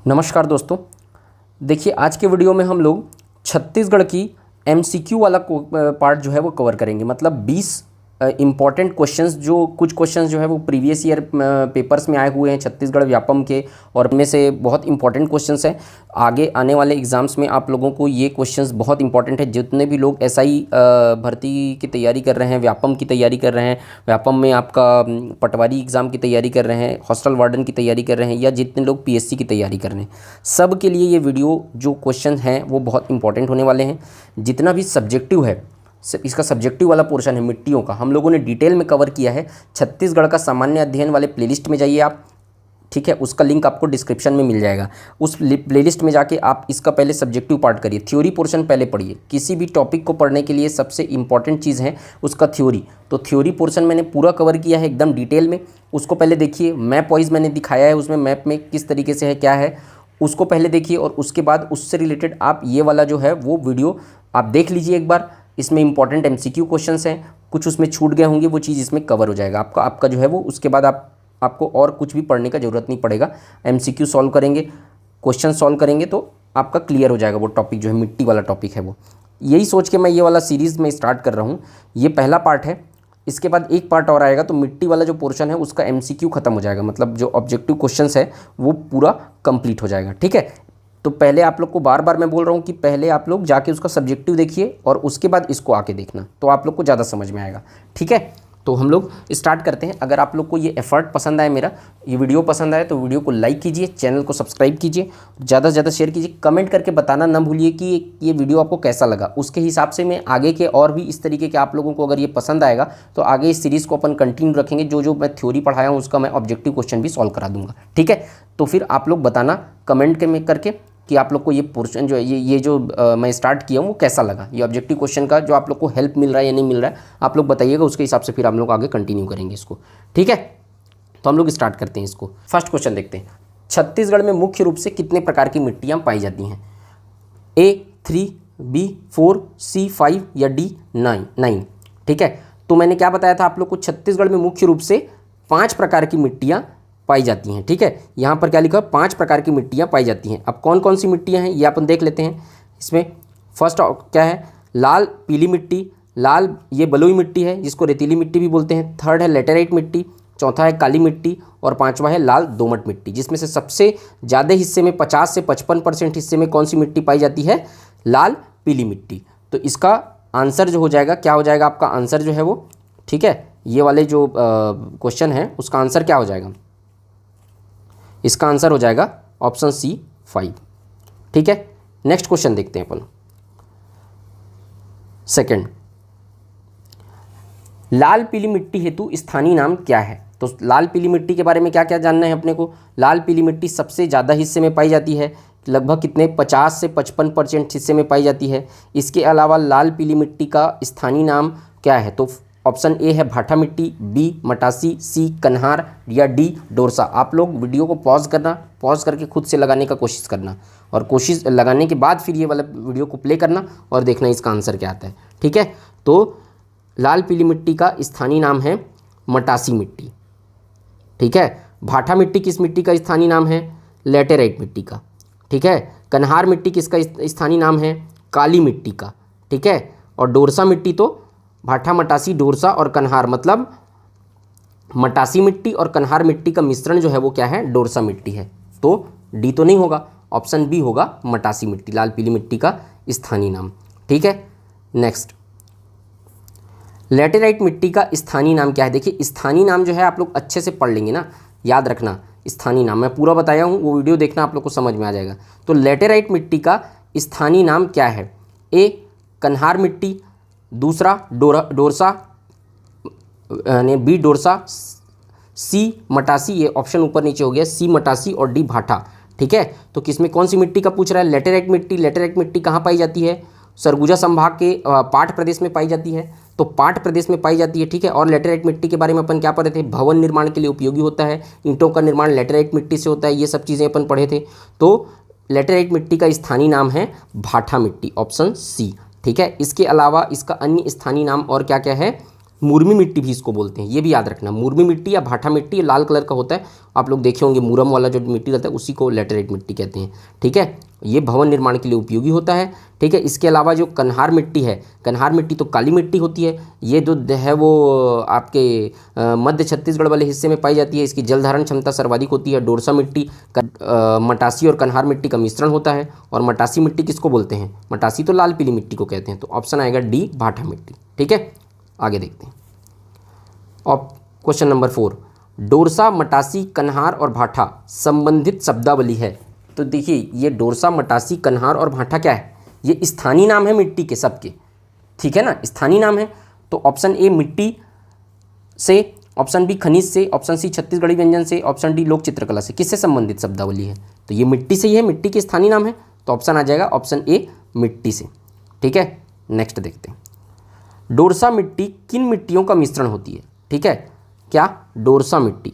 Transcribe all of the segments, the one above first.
नमस्कार दोस्तों। देखिए, आज के वीडियो में हम लोग छत्तीसगढ़ की एमसीक्यू वाला पार्ट जो है वो कवर करेंगे। मतलब 20 इम्पॉर्टेंट क्वेश्चंस, जो कुछ क्वेश्चंस जो है वो प्रीवियस ईयर पेपर्स में आए हुए हैं छत्तीसगढ़ व्यापम के, और उनमें से बहुत इंपॉर्टेंट क्वेश्चंस हैं। आगे आने वाले एग्जाम्स में आप लोगों को ये क्वेश्चंस बहुत इंपॉर्टेंट है। जितने भी लोग एसआई भर्ती की तैयारी कर रहे हैं, व्यापम की तैयारी कर रहे हैं, व्यापम में आपका पटवारी एग्ज़ाम की तैयारी कर रहे हैं, हॉस्टल वार्डन की तैयारी कर रहे हैं, या जितने लोग पीएससी की तैयारी कर रहे हैं, सब के लिए ये वीडियो जो क्वेश्चन हैं वो बहुत इंपॉर्टेंट होने वाले हैं। जितना भी सब्जेक्टिव है, इसका सब्जेक्टिव वाला पोर्शन है मिट्टियों का, हम लोगों ने डिटेल में कवर किया है। छत्तीसगढ़ का सामान्य अध्ययन वाले प्लेलिस्ट में जाइए आप, ठीक है, उसका लिंक आपको डिस्क्रिप्शन में मिल जाएगा। उस प्लेलिस्ट में जाके आप इसका पहले सब्जेक्टिव पार्ट करिए, थ्योरी पोर्शन पहले पढ़िए। किसी भी टॉपिक को पढ़ने के लिए सबसे इंपॉर्टेंट चीज़ है उसका थ्योरी। तो थ्योरी पोर्शन मैंने पूरा कवर किया है एकदम डिटेल में, उसको पहले देखिए। मैप वाइज मैंने दिखाया है, उसमें मैप में किस तरीके से है, क्या है, उसको पहले देखिए, और उसके बाद उससे रिलेटेड आप ये वाला जो है वो वीडियो आप देख लीजिए एक बार। इसमें इंपॉर्टेंट एमसीक्यू क्वेश्चंस हैं, कुछ उसमें छूट गए होंगे, वो चीज़ इसमें कवर हो जाएगा आपका जो है वो। उसके बाद आपको और कुछ भी पढ़ने का ज़रूरत नहीं पड़ेगा। एमसीक्यू सॉल्व करेंगे, क्वेश्चन सॉल्व करेंगे तो आपका क्लियर हो जाएगा वो टॉपिक जो है, मिट्टी वाला टॉपिक है वो। यही सोच के मैं ये वाला सीरीज़ में स्टार्ट कर रहा हूँ। ये पहला पार्ट है, इसके बाद एक पार्ट और आएगा, तो मिट्टी वाला जो पोर्शन है उसका एमसीक्यू खत्म हो जाएगा। मतलब जो ऑब्जेक्टिव क्वेश्चंस है वो पूरा कंप्लीट हो जाएगा, ठीक है। तो पहले आप लोग को बार बार मैं बोल रहा हूँ कि पहले आप लोग जाके उसका सब्जेक्टिव देखिए और उसके बाद इसको आके देखना, तो आप लोग को ज़्यादा समझ में आएगा, ठीक है। तो हम लोग स्टार्ट करते हैं। अगर आप लोग को ये एफर्ट पसंद आए, मेरा ये वीडियो पसंद आए, तो वीडियो को लाइक कीजिए, चैनल को सब्सक्राइब कीजिए, ज़्यादा से ज़्यादा शेयर कीजिए, कमेंट करके बताना ना भूलिए कि ये वीडियो आपको कैसा लगा। उसके हिसाब से मैं आगे के और भी इस तरीके के, आप लोगों को अगर ये पसंद आएगा तो आगे इस सीरीज़ को अपन कंटिन्यू रखेंगे। जो मैं थ्योरी पढ़ाया हूँ उसका मैं ऑब्जेक्टिव क्वेश्चन भी सॉल्व करा दूँगा, ठीक है। तो फिर आप लोग बताना कमेंट में करके कि आप लोग को ये पोर्शन जो है, ये जो मैं स्टार्ट किया हूँ वो कैसा लगा। ये ऑब्जेक्टिव क्वेश्चन का जो आप लोग को हेल्प मिल रहा है या नहीं मिल रहा है, आप लोग बताइएगा। उसके हिसाब से फिर हम लोग आगे कंटिन्यू करेंगे इसको, ठीक है। तो हम लोग स्टार्ट करते हैं इसको। फर्स्ट क्वेश्चन देखते हैं। छत्तीसगढ़ में मुख्य रूप से कितने प्रकार की मिट्टियाँ पाई जाती हैं? A 3, B 4, C 5 या D 9, ठीक है। तो मैंने क्या बताया था आप लोग को, छत्तीसगढ़ में मुख्य रूप से 5 प्रकार की मिट्टियाँ पाई जाती हैं, ठीक है। यहाँ पर क्या लिखा है? 5 प्रकार की मिट्टियाँ पाई जाती हैं। अब कौन कौन सी मिट्टियाँ हैं ये अपन देख लेते हैं। इसमें फर्स्ट क्या है? लाल पीली मिट्टी। लाल ये बलुई मिट्टी है जिसको रेतीली मिट्टी भी बोलते हैं। थर्ड है लेटेराइट मिट्टी। चौथा है काली मिट्टी। और पांचवा है लाल दोमट मिट्टी, जिसमें से सबसे ज़्यादा हिस्से में 50 से 55% हिस्से में कौन सी मिट्टी पाई जाती है? लाल पीली मिट्टी। तो इसका आंसर जो हो जाएगा, क्या हो जाएगा आपका आंसर जो है वो, ठीक है। ये वाले जो क्वेश्चन है उसका आंसर क्या हो जाएगा? इसका आंसर हो जाएगा ऑप्शन C 5, ठीक है। नेक्स्ट क्वेश्चन देखते हैं अपन। सेकंड, लाल पीली मिट्टी हेतु स्थानीय नाम क्या है? तो लाल पीली मिट्टी के बारे में क्या क्या जानना है अपने को। लाल पीली मिट्टी सबसे ज़्यादा हिस्से में पाई जाती है, लगभग कितने 50 से 55% हिस्से में पाई जाती है। इसके अलावा लाल पीली मिट्टी का स्थानीय नाम क्या है? तो ऑप्शन ए है भाटा मिट्टी, बी मटासी, सी कन्हार या डी डोरसा। आप लोग वीडियो को पॉज करके खुद से लगाने का कोशिश करना, और कोशिश लगाने के बाद फिर ये वाला वीडियो को प्ले करना और देखना इसका आंसर क्या आता है, ठीक है। तो लाल पीली मिट्टी का स्थानीय नाम है मटासी मिट्टी, ठीक है। भाटा मिट्टी किस मिट्टी का स्थानीय नाम है? लेटेराइट मिट्टी का, ठीक है। कन्हार मिट्टी किसका स्थानीय नाम है? काली मिट्टी का, ठीक है। और डोरसा मिट्टी तो भाटा मटासी डोरसा और कन्हार, मतलब मटासी मिट्टी और कन्हार मिट्टी का मिश्रण जो है वो क्या है? डोरसा मिट्टी है। तो डी तो नहीं होगा, ऑप्शन बी होगा मटासी मिट्टी, लाल पीली मिट्टी का स्थानीय नाम, ठीक है। नेक्स्ट, लेटेराइट मिट्टी का स्थानीय नाम क्या है? देखिए स्थानीय नाम जो है आप लोग अच्छे से पढ़ लेंगे ना, याद रखना स्थानीय नाम मैं पूरा बताया हूँ, वो वीडियो देखना, आप लोग को समझ में आ जाएगा। तो लेटेराइट मिट्टी का स्थानीय नाम क्या है? ए कन्हार मिट्टी, दूसरा डोरसा यानी बी डोरसा, सी मटासी, ये ऑप्शन ऊपर नीचे हो गया, सी मटासी और डी भाटा, ठीक है। तो किसमें कौन सी मिट्टी का पूछ रहा है? लेटेराइट मिट्टी। लेटेराइट मिट्टी कहाँ पाई जाती है? सरगुजा संभाग के पाट प्रदेश में पाई जाती है, तो पाट प्रदेश में पाई जाती है, ठीक है। और लेटेराइट मिट्टी के बारे में अपन क्या पढ़े थे? भवन निर्माण के लिए उपयोगी होता है, ईंटों का निर्माण लेटेराइट मिट्टी से होता है, ये सब चीज़ें अपन पढ़े थे। तो लेटेराइट मिट्टी का स्थानीय नाम है भाटा मिट्टी, ऑप्शन सी, ठीक है। इसके अलावा इसका अन्य स्थानीय नाम और क्या क्या है? मुरमी मिट्टी भी इसको बोलते हैं, ये भी याद रखना। मुरमी मिट्टी या भाठा मिट्टी लाल कलर का होता है, आप लोग देखे होंगे मुरम वाला जो मिट्टी रहता है उसी को लैटेराइट मिट्टी कहते हैं। ठीक है, ये भवन निर्माण के लिए उपयोगी होता है। ठीक है, इसके अलावा जो कन्हार मिट्टी है, कन्हार मिट्टी तो काली मिट्टी होती है, ये जो है वो आपके मध्य छत्तीसगढ़ वाले हिस्से में पाई जाती है। इसकी जल धारण क्षमता सर्वाधिक होती है। डोरसा मिट्टी मटासी और कन्हार मिट्टी का मिश्रण होता है। और मटासी मिट्टी किसको बोलते हैं? मटासी तो लाल पीली मिट्टी को कहते हैं। तो ऑप्शन आएगा डी, भाठा मिट्टी। ठीक है, आगे देखते हैं। और क्वेश्चन नंबर 4, डोरसा, मटासी, कन्हार और भाठा संबंधित शब्दावली है। तो देखिए, ये डोरसा, मटासी, कन्हार और भाठा क्या है? ये स्थानीय नाम है मिट्टी के सबके। ठीक है ना, स्थानीय नाम है। तो ऑप्शन ए मिट्टी से, ऑप्शन बी खनिज से, ऑप्शन सी छत्तीसगढ़ी व्यंजन से, ऑप्शन डी लोक चित्रकला से। किससे संबंधित शब्दावली है? तो ये मिट्टी से ही है, मिट्टी के स्थानीय नाम है। तो ऑप्शन आ जाएगा ऑप्शन ए, मिट्टी से। ठीक है, नेक्स्ट देखते हैं। डोरसा मिट्टी किन मिट्टियों का मिश्रण होती है? ठीक है, क्या? डोरसा मिट्टी,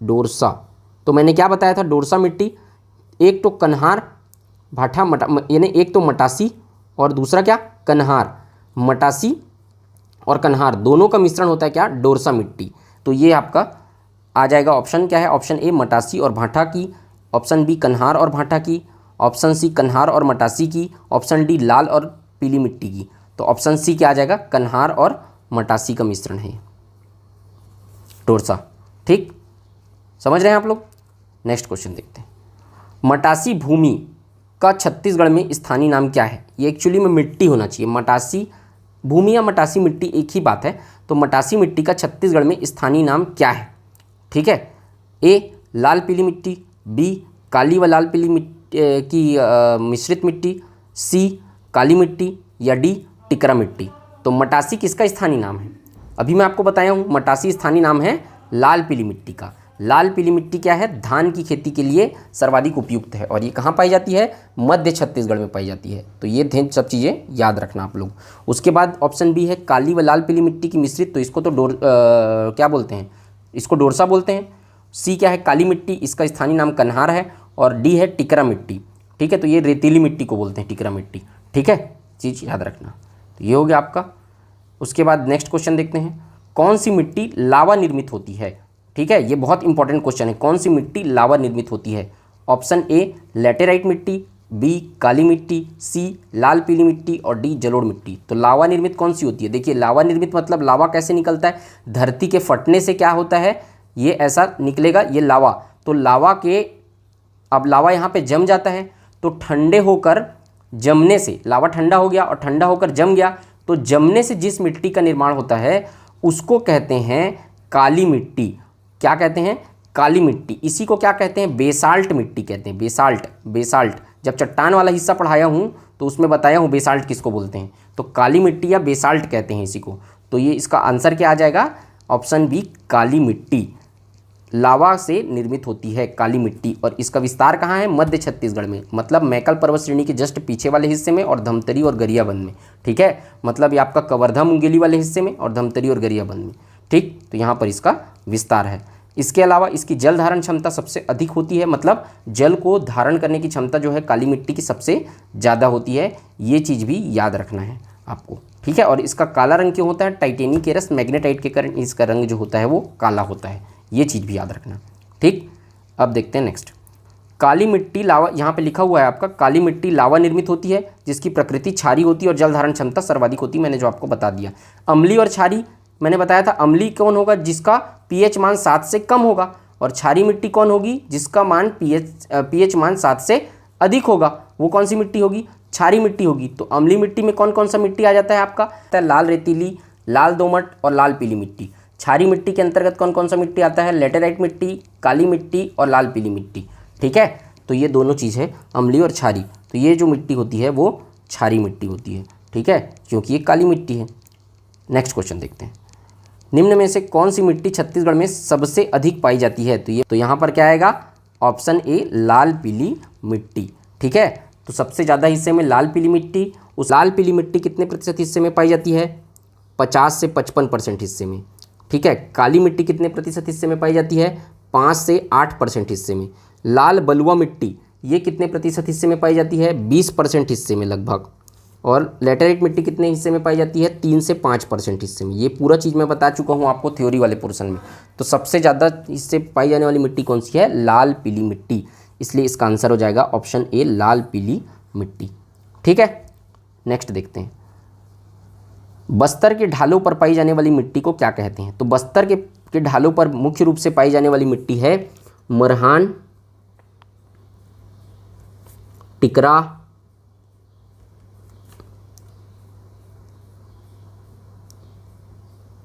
डोरसा तो मैंने क्या बताया था? डोरसा मिट्टी एक तो कन्हार भाठा यानी एक तो मटासी और दूसरा क्या? कन्हार। मटासी और कन्हार दोनों का मिश्रण होता है क्या? डोरसा मिट्टी। तो ये आपका आ जाएगा ऑप्शन क्या है? ऑप्शन ए मटासी और भाठा की, ऑप्शन बी कन्हार और भाठा की, ऑप्शन सी कन्हार और मटासी की, ऑप्शन डी लाल और पीली मिट्टी की। तो ऑप्शन सी क्या आ जाएगा? कन्हार और मटासी का मिश्रण है डोरसा। ठीक, समझ रहे हैं आप लोग? नेक्स्ट क्वेश्चन देखते हैं। मटासी भूमि का छत्तीसगढ़ में स्थानीय नाम क्या है? ये एक्चुअली में मिट्टी होना चाहिए। मटासी भूमि या मटासी मिट्टी एक ही बात है। तो मटासी मिट्टी का छत्तीसगढ़ में स्थानीय नाम क्या है? ठीक है, ए लाल पीली मिट्टी, बी काली व लाल पीली मिट्टी की मिश्रित मिट्टी, सी काली मिट्टी, या डी टिकरा मिट्टी। तो मटासी किसका स्थानीय नाम है? अभी मैं आपको बताया हूँ, मटासी स्थानीय नाम है लाल पीली मिट्टी का। लाल पीली मिट्टी क्या है? धान की खेती के लिए सर्वाधिक उपयुक्त है। और ये कहाँ पाई जाती है? मध्य छत्तीसगढ़ में पाई जाती है। तो ये सब चीज़ें याद रखना आप लोग। उसके बाद ऑप्शन बी है काली व लाल पीली मिट्टी की मिश्रित, तो इसको तो क्या बोलते हैं? इसको डोरसा बोलते हैं। सी क्या है? काली मिट्टी, इसका स्थानीय नाम कन्हार है। और डी है टिकरा मिट्टी। ठीक है, तो ये रेतीली मिट्टी को बोलते हैं टिकरा मिट्टी। ठीक है, चीज़ याद रखना। तो ये हो गया आपका। उसके बाद नेक्स्ट क्वेश्चन देखते हैं। कौन सी मिट्टी लावा निर्मित होती है? ठीक है, ये बहुत इंपॉर्टेंट क्वेश्चन है। कौन सी मिट्टी लावा निर्मित होती है? ऑप्शन ए लैटेराइट मिट्टी, बी काली मिट्टी, सी लाल पीली मिट्टी और डी जलोढ़ मिट्टी। तो लावा निर्मित कौन सी होती है? देखिए, लावा निर्मित मतलब लावा कैसे निकलता है? धरती के फटने से क्या होता है? ये ऐसा निकलेगा, ये लावा। तो लावा के, अब लावा यहाँ पे जम जाता है, तो ठंडे होकर जमने से लावा ठंडा हो गया और ठंडा होकर जम गया। तो जमने से जिस मिट्टी का निर्माण होता है उसको कहते हैं काली मिट्टी। क्या कहते हैं? काली मिट्टी। इसी को क्या कहते हैं? बेसाल्ट मिट्टी कहते हैं। बेसाल्ट, बेसाल्ट जब चट्टान वाला हिस्सा पढ़ाया हूँ तो उसमें बताया हूँ बेसाल्ट किसको बोलते हैं। तो काली मिट्टी या बेसाल्ट कहते हैं इसी को। तो ये इसका आंसर क्या आ जाएगा? ऑप्शन बी, काली मिट्टी। लावा से निर्मित होती है काली मिट्टी। और इसका विस्तार कहाँ है? मध्य छत्तीसगढ़ में, मतलब मैकल पर्वत श्रेणी के जस्ट पीछे वाले हिस्से में और धमतरी और गरियाबंद में। ठीक है, मतलब ये आपका कवर्धा मुंगेली वाले हिस्से में और धमतरी और गरियाबंद में। ठीक, तो यहाँ पर इसका विस्तार है। इसके अलावा इसकी जल धारण क्षमता सबसे अधिक होती है, मतलब जल को धारण करने की क्षमता जो है काली मिट्टी की सबसे ज़्यादा होती है। ये चीज़ भी याद रखना है आपको। ठीक है, और इसका काला रंग क्यों होता है? टाइटेनी के रस मैग्नेटाइट के कारण इसका रंग जो होता है वो काला होता है। ये चीज़ भी याद रखना। ठीक, अब देखते हैं नेक्स्ट। काली मिट्टी लावा, यहाँ पे लिखा हुआ है आपका, काली मिट्टी लावा निर्मित होती है जिसकी प्रकृति क्षारी होती है और जल धारण क्षमता सर्वाधिक होती है। मैंने जो आपको बता दिया। अम्लीय और क्षारी मैंने बताया था। अम्लीय कौन होगा? जिसका पीएच मान 7 से कम होगा। और क्षारी मिट्टी कौन होगी? जिसका मान पीएच मान 7 से अधिक होगा। वो कौन सी मिट्टी होगी? क्षारी मिट्टी होगी। तो अम्लीय मिट्टी में कौन कौन सा मिट्टी आ जाता है आपका? लाल रेतीली, लाल दोमट और लाल पीली मिट्टी। क्षारी मिट्टी के अंतर्गत कौन कौन सा मिट्टी आता है? लेटेराइट मिट्टी, काली मिट्टी और लाल पीली मिट्टी। ठीक है, तो ये दोनों चीज़ है, अम्लीय और क्षारी। तो ये जो मिट्टी होती है वो क्षारी मिट्टी होती है। ठीक है, क्योंकि ये काली मिट्टी है। नेक्स्ट क्वेश्चन देखते हैं। निम्न में से कौन सी मिट्टी छत्तीसगढ़ में सबसे अधिक पाई जाती है? तो यहाँ पर क्या आएगा? ऑप्शन ए, लाल पीली मिट्टी। ठीक है, तो सबसे ज़्यादा हिस्से में लाल पीली मिट्टी। उस लाल पीली मिट्टी कितने प्रतिशत हिस्से में पाई जाती है? 50 से 55% हिस्से में। ठीक है, काली मिट्टी कितने प्रतिशत हिस्से में पाई जाती है? 5 से 8% हिस्से में। लाल बलुआ मिट्टी ये कितने प्रतिशत हिस्से में पाई जाती है? 20% हिस्से में लगभग। और लेटेराइट मिट्टी कितने हिस्से में पाई जाती है? 3 से 5% हिस्से में। ये पूरा चीज़ मैं बता चुका हूँ आपको थ्योरी वाले पोर्शन में। तो सबसे ज़्यादा हिस्से पाई जाने वाली मिट्टी कौन सी है? लाल पीली मिट्टी। इसलिए इसका आंसर हो जाएगा ऑप्शन ए, लाल पीली मिट्टी। ठीक है, नेक्स्ट देखते हैं। बस्तर के ढालों पर पाई जाने वाली मिट्टी को क्या कहते हैं? तो बस्तर के ढालों पर मुख्य रूप से पाई जाने वाली मिट्टी है मरहान, टिकरा,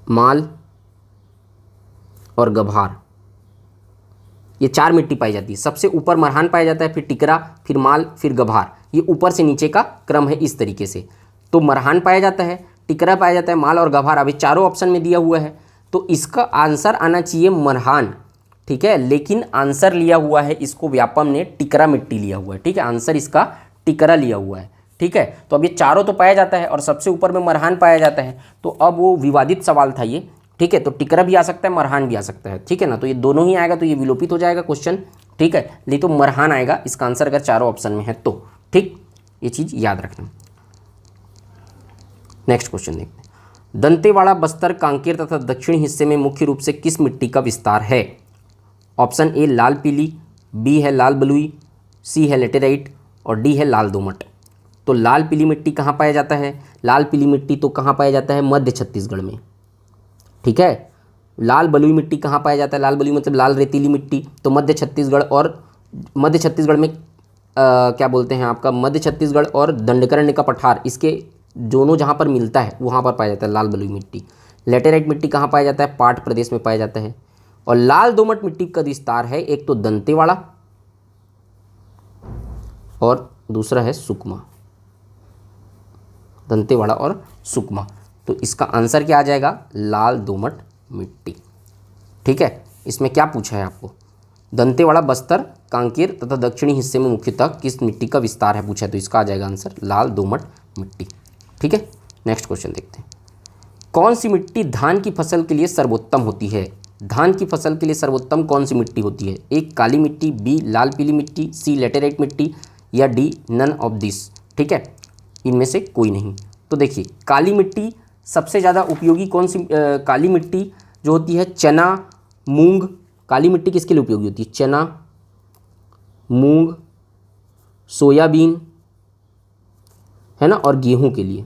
माल और गभार। ये 4 मिट्टी पाई जाती है। सबसे ऊपर मरहान पाया जाता है, फिर टिकरा, फिर माल, फिर गभार। ये ऊपर से नीचे का क्रम है इस तरीके से। तो मरहान पाया जाता है, टिकरा पाया जाता है, माल और गभार अभी चारों ऑप्शन में दिया हुआ है। तो इसका आंसर आना चाहिए मरहान। ठीक है, लेकिन आंसर लिया हुआ है इसको व्यापम ने टिकरा मिट्टी लिया हुआ है। ठीक है, आंसर इसका टिकरा लिया हुआ है। ठीक है, तो अब ये चारों तो पाया जाता है और सबसे ऊपर में मरहान पाया जाता है। तो अब वो विवादित सवाल था ये। ठीक है, तो टिकरा भी आ सकता है, मरहान भी आ सकता है। ठीक है ना, तो ये दोनों ही आएगा तो ये विलोपित हो जाएगा क्वेश्चन। ठीक है, नहीं तो मरहान आएगा इसका आंसर अगर चारों ऑप्शन में है तो। ठीक, ये चीज़ याद रखना। नेक्स्ट क्वेश्चन देखते हैं। दंतेवाड़ा, बस्तर, कांकेर तथा दक्षिणी हिस्से में मुख्य रूप से किस मिट्टी का विस्तार है? ऑप्शन ए लाल पीली, बी है लाल बलुई, सी है लेटेराइट और डी है लाल दोमट। तो लाल पीली मिट्टी कहाँ पाया जाता है? लाल पीली मिट्टी तो कहाँ पाया जाता है? मध्य छत्तीसगढ़ में। ठीक है, लाल बलुई मिट्टी कहाँ पाया जाता है? लाल बलुई मतलब लाल रेतीली मिट्टी, तो मध्य छत्तीसगढ़ और मध्य छत्तीसगढ़ में क्या बोलते हैं आपका, मध्य छत्तीसगढ़ और दंडकारण्य का पठार, इसके दोनों जहाँ पर मिलता है वहाँ पर पाया जाता है लाल बलुई मिट्टी। लेटेराइट मिट्टी कहाँ पाया जाता है? पाट प्रदेश में पाया जाता है। और लाल दोमट मिट्टी का विस्तार है एक तो दंतेवाड़ा और दूसरा है सुकमा। दंतेवाड़ा और सुकमा। तो इसका आंसर क्या आ जाएगा? लाल दोमट मिट्टी। ठीक है, इसमें क्या पूछा है आपको? दंतेवाड़ा, बस्तर, कांकेर तथा दक्षिणी हिस्से में मुख्यतः किस मिट्टी का विस्तार है पूछा है, तो इसका आ जाएगा आंसर लाल दोमट मिट्टी। ठीक है, नेक्स्ट क्वेश्चन देखते हैं। कौन सी मिट्टी धान की फसल के लिए सर्वोत्तम होती है? धान की फसल के लिए सर्वोत्तम कौन सी मिट्टी होती है? ए काली मिट्टी, बी लाल पीली मिट्टी, सी लेटेराइट मिट्टी या डी नन ऑफ दिस। ठीक है, इनमें से कोई नहीं। तो देखिए, काली मिट्टी सबसे ज़्यादा उपयोगी कौन सी काली मिट्टी जो होती है? चना, मूंग। काली मिट्टी किसके लिए उपयोगी होती है? चना, मूंग, सोयाबीन, है ना, और गेहूं के लिए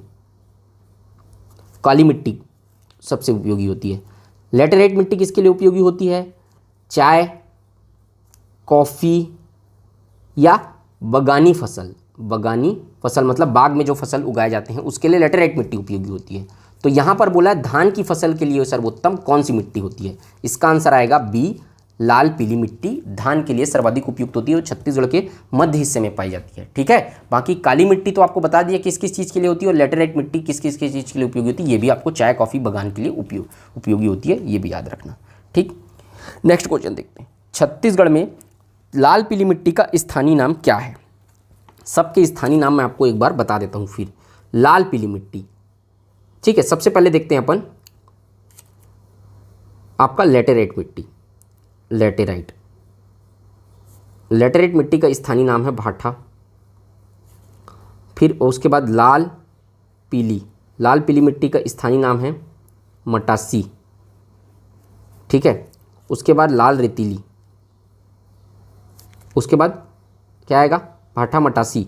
काली मिट्टी सबसे उपयोगी होती है। लेटेराइट मिट्टी किसके लिए उपयोगी होती है? चाय, कॉफ़ी या बगानी फसल। बगानी फसल मतलब बाग में जो फसल उगाए जाते हैं उसके लिए लेटेराइट मिट्टी उपयोगी होती है। तो यहाँ पर बोला है धान की फसल के लिए सर्वोत्तम कौन सी मिट्टी होती है? इसका आंसर आएगा बी लाल पीली मिट्टी धान के लिए सर्वाधिक उपयुक्त होती है और छत्तीसगढ़ के मध्य हिस्से में पाई जाती है। ठीक है, बाकी काली मिट्टी तो आपको बता दिया किस किस चीज़ के लिए होती है और लेटेराइट मिट्टी किस किस चीज़ के लिए उपयोगी होती है। ये भी आपको चाय कॉफ़ी बगान के लिए उपयोगी होती है, ये भी याद रखना। ठीक, नेक्स्ट क्वेश्चन देखते हैं। छत्तीसगढ़ में लाल पीली मिट्टी का स्थानीय नाम क्या है? सबके स्थानीय नाम मैं आपको एक बार बता देता हूँ फिर। लाल पीली मिट्टी, ठीक है, सबसे पहले देखते हैं अपन आपका लेटेराइट मिट्टी। लेटेराइट मिट्टी का स्थानीय नाम है भाठा। फिर उसके बाद लाल पीली मिट्टी का स्थानीय नाम है मटासी। ठीक है, उसके बाद लाल रेतीली, उसके बाद क्या आएगा? भाठा, मटासी।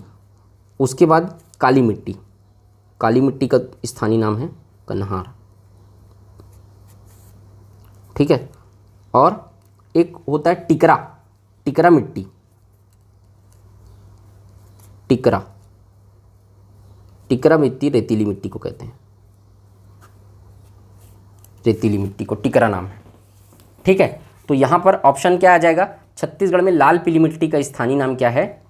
उसके बाद काली मिट्टी का स्थानीय नाम है कन्हार। ठीक है, और एक होता है टिकरा मिट्टी। टिकरा मिट्टी रेतीली मिट्टी को कहते हैं। रेतीली मिट्टी को टिकरा नाम है। ठीक है, तो यहाँ पर ऑप्शन क्या आ जाएगा? छत्तीसगढ़ में लाल पीली मिट्टी का स्थानीय नाम क्या है?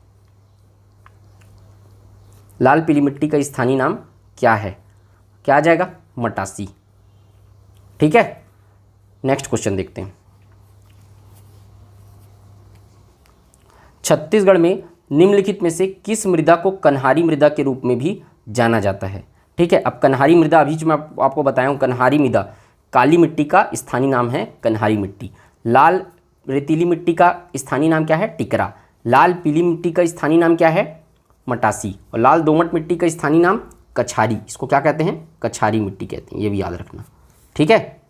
लाल पीली मिट्टी का स्थानीय नाम क्या है? क्या आ जाएगा? मटासी। ठीक है, नेक्स्ट क्वेश्चन देखते हैं। छत्तीसगढ़ में निम्नलिखित में से किस मृदा को कन्हारी मृदा के रूप में भी जाना जाता है? ठीक है, अब कन्हारी मृदा अभी जो मैं आपको बताया हूँ, कन्हारी मृदा काली मिट्टी का स्थानीय नाम है कन्हारी मिट्टी। लाल रेतीली मिट्टी का स्थानीय नाम क्या है? टिकरा। लाल पीली मिट्टी का स्थानीय नाम क्या है? मटासी। और लाल दोमट मिट्टी का स्थानीय नाम कछारी, इसको क्या कहते हैं? कछारी मिट्टी कहते हैं, ये भी याद रखना, ठीक है।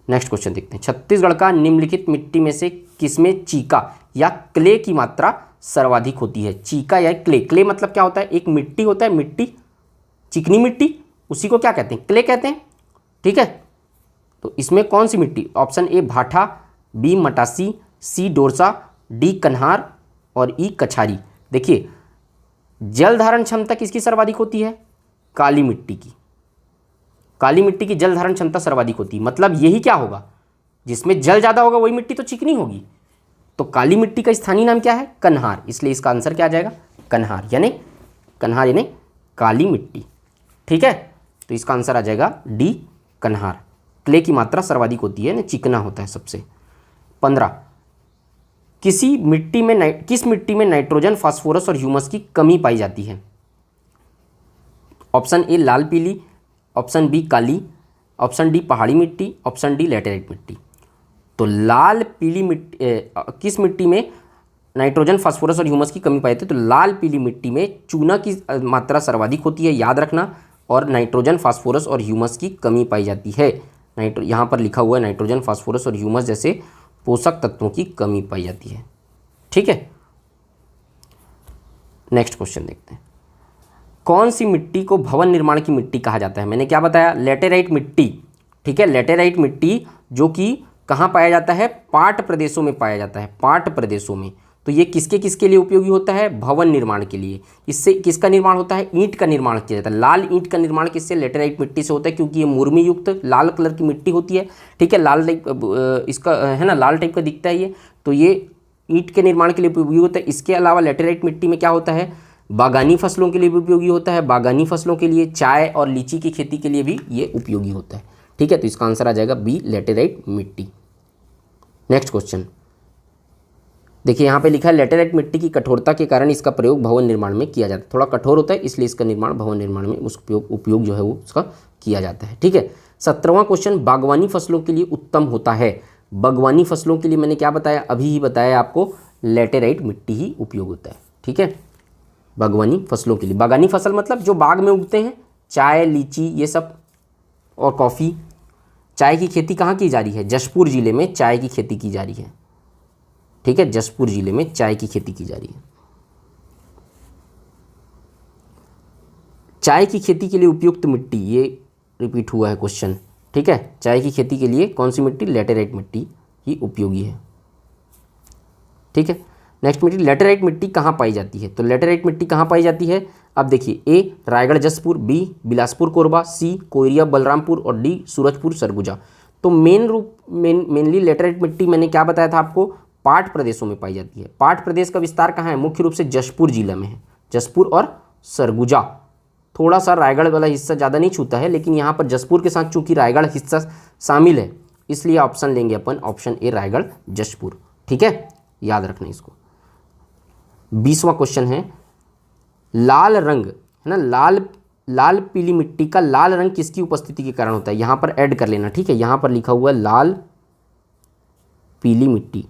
नेक्स्ट क्वेश्चन देखते हैं। छत्तीसगढ़ का निम्नलिखित मिट्टी में से किसमें चीका या क्ले की मात्रा सर्वाधिक होती है? चीका या क्ले, क्ले मतलब क्या होता है? एक मिट्टी होता है, मिट्टी, चिकनी मिट्टी, उसी को क्या कहते हैं? क्ले कहते हैं, ठीक है। तो इसमें कौन सी मिट्टी? ऑप्शन ए भाठा, बी मटासी, सी डोरसा, डी कन्हार और ई कछारी। देखिए, जल धारण क्षमता किसकी सर्वाधिक होती है? काली मिट्टी की। काली मिट्टी की जल धारण क्षमता सर्वाधिक होती है, मतलब यही क्या होगा? जिसमें जल ज़्यादा होगा वही मिट्टी तो चिकनी होगी। तो काली मिट्टी का स्थानीय नाम क्या है? कन्हार, इसलिए इसका आंसर क्या आ जाएगा? कन्हार, यानी कन्हार यानी काली मिट्टी, ठीक है। तो इसका आंसर आ जाएगा डी कन्हार। क्ले की मात्रा सर्वाधिक होती है ना, चिकना होता है सबसे। 15, किस मिट्टी में नाइट्रोजन, फास्फोरस और ह्यूमस की कमी पाई जाती है? ऑप्शन ए लाल पीली, ऑप्शन बी काली, ऑप्शन डी पहाड़ी मिट्टी, ऑप्शन डी लैटेराइट मिट्टी। तो लाल पीली मिट्टी, किस मिट्टी में नाइट्रोजन, फास्फोरस और ह्यूमस की कमी पाई जाती है? तो लाल पीली मिट्टी में चूना की मात्रा सर्वाधिक होती है, याद रखना, और नाइट्रोजन, फास्फोरस और ह्यूमस की कमी पाई जाती है। यहाँ पर लिखा हुआ है नाइट्रोजन, फास्फोरस और ह्यूमस जैसे पोषक तत्वों की कमी पाई जाती है, ठीक है। नेक्स्ट क्वेश्चन देखते हैं। कौन सी मिट्टी को भवन निर्माण की मिट्टी कहा जाता है? मैंने क्या बताया? लैटेराइट मिट्टी, ठीक है। लैटेराइट मिट्टी जो कि कहाँ पाया जाता है? पाट प्रदेशों में पाया जाता है, पाट प्रदेशों में। तो ये किसके किसके लिए उपयोगी होता है? भवन निर्माण के लिए। इससे किसका निर्माण होता है? ईंट का निर्माण किया जाता है। लाल ईंट का निर्माण किससे? लैटेराइट मिट्टी से होता है, क्योंकि ये मुर्मी युक्त लाल कलर की मिट्टी होती है, ठीक है। लाल टाइप इसका है ना, लाल टाइप का दिखता है ये, तो ये ईंट के निर्माण के लिए उपयोगी होता है। इसके अलावा लैटेराइट मिट्टी में क्या होता है? बागानी फसलों के लिए भी उपयोगी होता है। बागानी फसलों के लिए, चाय और लीची की खेती के लिए भी ये उपयोगी होता है, ठीक है। तो इसका आंसर आ जाएगा बी लैटेराइट मिट्टी। नेक्स्ट क्वेश्चन देखिए, यहाँ पे लिखा है लैटेराइट मिट्टी की कठोरता के कारण इसका प्रयोग भवन निर्माण में किया जाता है। थोड़ा कठोर होता है, इसलिए इसका निर्माण भवन निर्माण में उपयोग जो है वो उसका किया जाता है, ठीक है। 17वां क्वेश्चन, बागवानी फसलों के लिए उत्तम होता है। बागवानी फसलों के लिए मैंने क्या बताया? अभी ही बताया आपको, लैटेराइट मिट्टी ही उपयोग होता है, ठीक है। बागवानी फसलों के लिए, बागानी फसल मतलब जो बाग में उगते हैं, चाय, लीची, ये सब, और कॉफ़ी। चाय की खेती कहाँ की जा रही है? जशपुर जिले में चाय की खेती की जा रही है, ठीक है। जशपुर जिले में चाय की खेती की जा रही है। चाय की खेती के लिए उपयुक्त मिट्टी, ये रिपीट हुआ है क्वेश्चन, ठीक है। चाय की खेती के लिए कौन सी मिट्टी? लैटेराइट मिट्टी ही उपयोगी है, ठीक है। नेक्स्ट मिट्टी, लैटेराइट मिट्टी कहाँ पाई जाती है? तो लैटेराइट मिट्टी कहाँ पाई जाती है? अब देखिए, ए रायगढ़ जसपुर, बी बिलासपुर कोरबा, सी कोइरिया बलरामपुर और डी सूरजपुर सरगुजा। तो मेनली लैटेराइट मिट्टी मैंने क्या बताया था आपको? पाट प्रदेशों में पाई जाती है। पाट प्रदेश का विस्तार कहाँ है? मुख्य रूप से जशपुर जिला में है, जशपुर और सरगुजा। थोड़ा सा रायगढ़ वाला हिस्सा ज़्यादा नहीं छूता है, लेकिन यहाँ पर जशपुर के साथ चूंकि रायगढ़ हिस्सा शामिल है, इसलिए ऑप्शन लेंगे अपन, ऑप्शन ए रायगढ़ जशपुर, ठीक है। याद रखना इसको। 20वां क्वेश्चन है, लाल रंग है ना, लाल पीली मिट्टी का लाल रंग किसकी उपस्थिति के कारण होता है? यहाँ पर ऐड कर लेना, ठीक है। यहाँ पर लिखा हुआ है लाल पीली मिट्टी,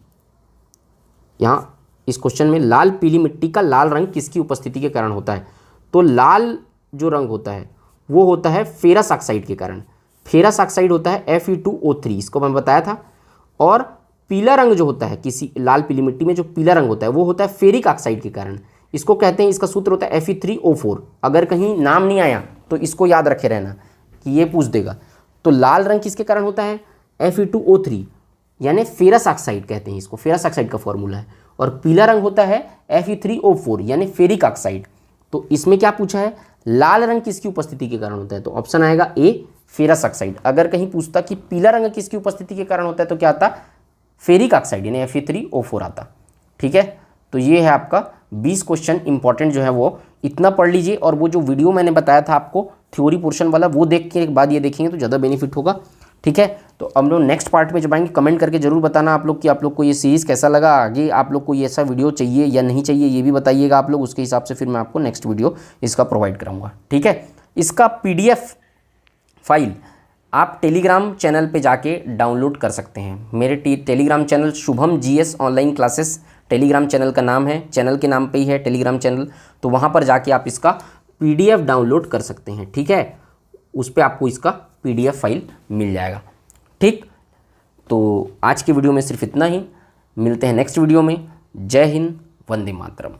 यहाँ इस क्वेश्चन में लाल पीली मिट्टी का लाल रंग किसकी उपस्थिति के कारण होता है? तो लाल जो रंग होता है वो होता है फेरस ऑक्साइड के कारण। फेरस ऑक्साइड होता है Fe2O3, इसको मैं बताया था। और पीला रंग जो होता है किसी लाल पीली मिट्टी में, जो पीला रंग होता है वो होता है फेरिक ऑक्साइड के कारण। इसको कहते हैं, इसका सूत्र होता है Fe3O4। अगर कहीं नाम नहीं आया तो इसको याद रखे रहना कि ये पूछ देगा। तो लाल रंग किसके कारण होता है? Fe2O3, यानी फेरस ऑक्साइड कहते हैं इसको, फेरस ऑक्साइड का फॉर्मूला है। और पीला रंग होता है Fe3O4 यानी फेरिक ऑक्साइड। तो इसमें क्या पूछा है? लाल रंग किसकी उपस्थिति के कारण होता है? तो ऑप्शन आएगा ए फेरस ऑक्साइड। अगर कहीं पूछता कि पीला रंग किसकी उपस्थिति के कारण होता है तो क्या आता? फेरिक ऑक्साइड यानी Fe3O4 आता, ठीक है। तो ये है आपका 20 क्वेश्चन इंपॉर्टेंट जो है वो इतना पढ़ लीजिए। और वो जो वीडियो मैंने बताया था आपको थ्योरी पोर्शन वाला, वो देख के बाद ये देखेंगे तो ज़्यादा बेनिफिट होगा, ठीक है। तो हम लोग नेक्स्ट पार्ट में जब आएंगे, कमेंट करके जरूर बताना आप लोग कि आप लोग को ये सीरीज़ कैसा लगा। आगे आप लोग को ये ऐसा वीडियो चाहिए या नहीं चाहिए, ये भी बताइएगा आप लोग। उसके हिसाब से फिर मैं आपको नेक्स्ट वीडियो इसका प्रोवाइड कराऊंगा, ठीक है। इसका PDF फाइल आप टेलीग्राम चैनल पे जाके डाउनलोड कर सकते हैं। मेरे Telegram channel Shubham GS online classes Telegram channel का नाम है, चैनल के नाम पे ही है टेलीग्राम चैनल। तो वहाँ पर जाके आप इसका PDF डाउनलोड कर सकते हैं, ठीक है। उस पर आपको इसका PDF फाइल मिल जाएगा, ठीक। तो आज की वीडियो में सिर्फ इतना ही, मिलते हैं नेक्स्ट वीडियो में। जय हिंद, वंदे मातरम।